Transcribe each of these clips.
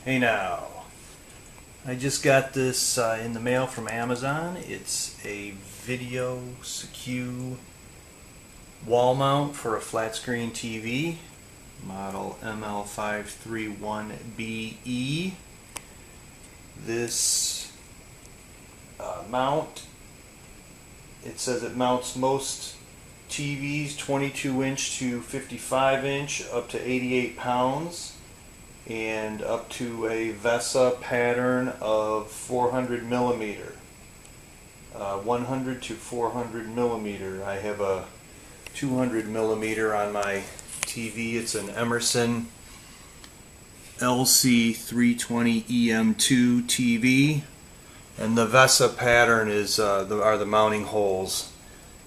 Hey now, I just got this in the mail from Amazon. It's a VideoSecu wall mount for a flat screen TV, model ML531BE. This mount, it says it mounts most TVs 22 inch to 55 inch up to 88 pounds. And up to a VESA pattern of 400 millimeter, 100 to 400 millimeter. I have a 200 millimeter on my TV. It's an Emerson LC320EM2 TV, and the VESA pattern is are the mounting holes,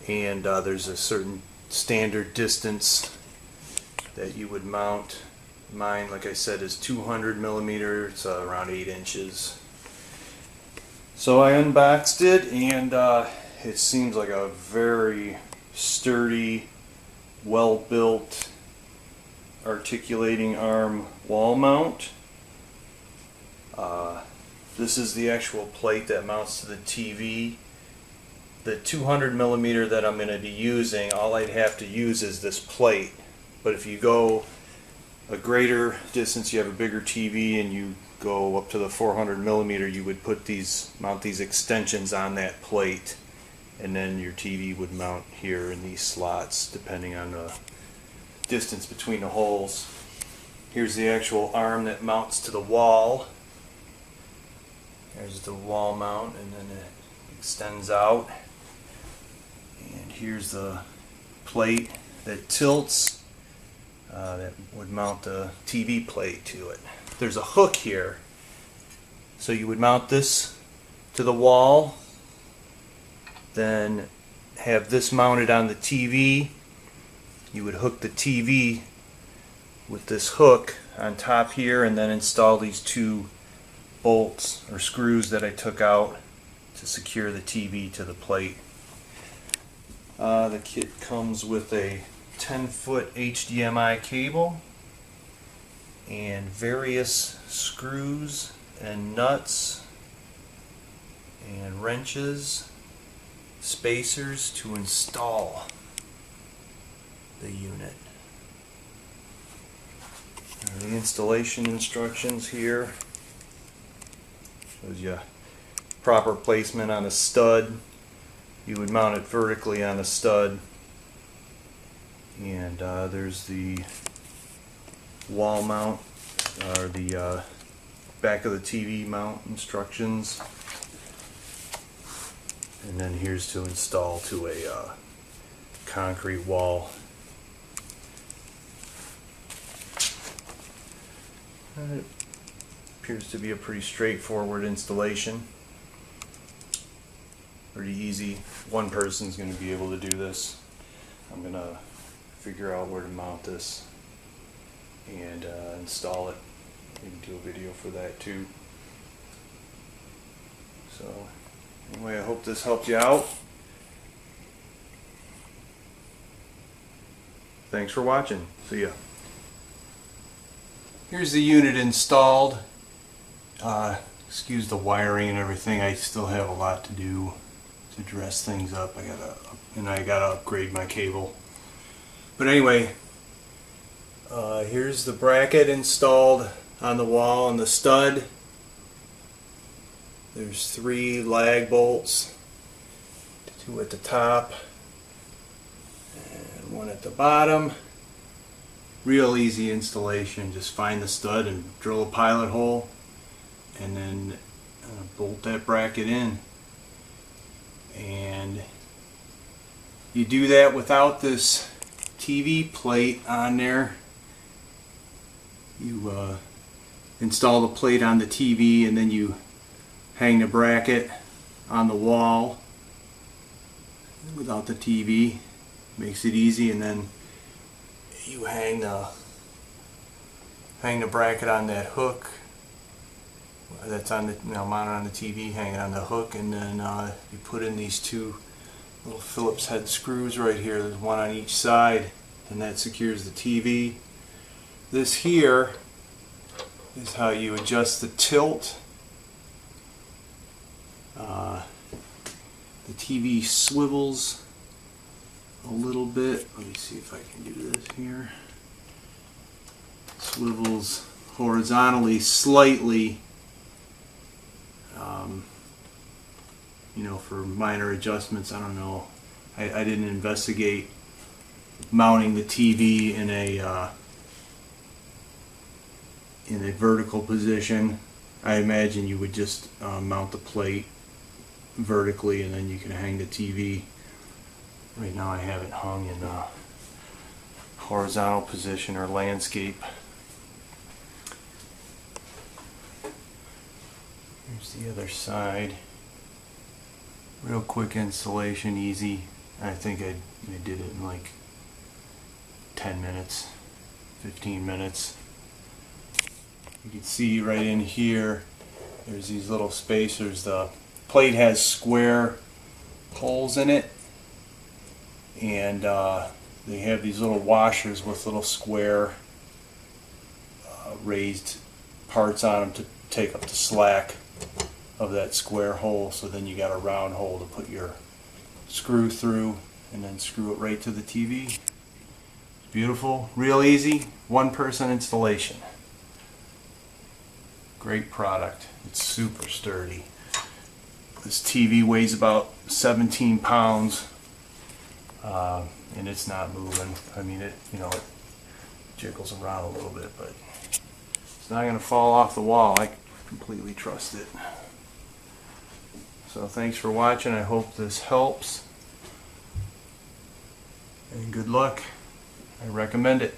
and there's a certain standard distance that you would mount. Mine, like I said, is 200 millimeter. It's around 8 inches. So I unboxed it, and it seems like a very sturdy, well-built, articulating arm wall mount. This is the actual plate that mounts to the TV. The 200 millimeter that I'm going to be using, all I'd have to use is this plate. But if you go a greater distance, you have a bigger TV, and you go up to the 400 millimeter, you would mount these extensions on that plate, and then your TV would mount here in these slots depending on the distance between the holes. Here's the actual arm that mounts to the wall. There's the wall mount, and then it extends out, and here's the plate that tilts. That would mount the TV plate to it. There's a hook here, so you would mount this to the wall, then have this mounted on the TV. You would hook the TV with this hook on top here, and then install these two bolts or screws that I took out to secure the TV to the plate. The kit comes with a 10-foot HDMI cable and various screws and nuts and wrenches, spacers to install the unit. The installation instructions here shows you proper placement on a stud. You would mount it vertically on a stud. And there's the wall mount, or the back of the TV mount instructions. And then here's to install to a concrete wall. And it appears to be a pretty straightforward installation. Pretty easy. One person's going to be able to do this. I'm going to figure out where to mount this and install it. Maybe do a video for that too. So anyway, I hope this helped you out. Thanks for watching. See ya. Here's the unit installed. Excuse the wiring and everything. I still have a lot to do to dress things up. I gotta upgrade my cable. But anyway, here's the bracket installed on the wall and the stud. There's 3 lag bolts, 2 at the top and 1 at the bottom. Real easy installation. Just find the stud and drill a pilot hole, and then bolt that bracket in. And you do that without this TV plate on there. You install the plate on the TV, and then you hang the bracket on the wall without the TV. Makes it easy, and then you hang the bracket on that hook that's on the mounted on the TV, hang it on the hook, and then you put in these 2 little Phillips head screws right here. There's one on each side, and that secures the TV. This here is how you adjust the tilt. The TV swivels a little bit. Let me see if I can do this here. Swivels horizontally slightly, you know, for minor adjustments. I don't know. I didn't investigate mounting the TV in a vertical position. I imagine you would just mount the plate vertically and then you can hang the TV. Right now I have it hung in a horizontal position or landscape. Here's the other side. Real quick installation, easy. I think I did it in like 10 minutes, 15 minutes. You can see right in here, there's these little spacers. The plate has square holes in it, and they have these little washers with little square raised parts on them to take up the slack of that square hole. So then you got a round hole to put your screw through and then screw it right to the TV. Beautiful, real easy, one-person installation. Great product. It's super sturdy. This TV weighs about 17 pounds, and it's not moving. I mean, it jiggles around a little bit, but it's not going to fall off the wall. I completely trust it. So thanks for watching. I hope this helps, and good luck. I recommend it.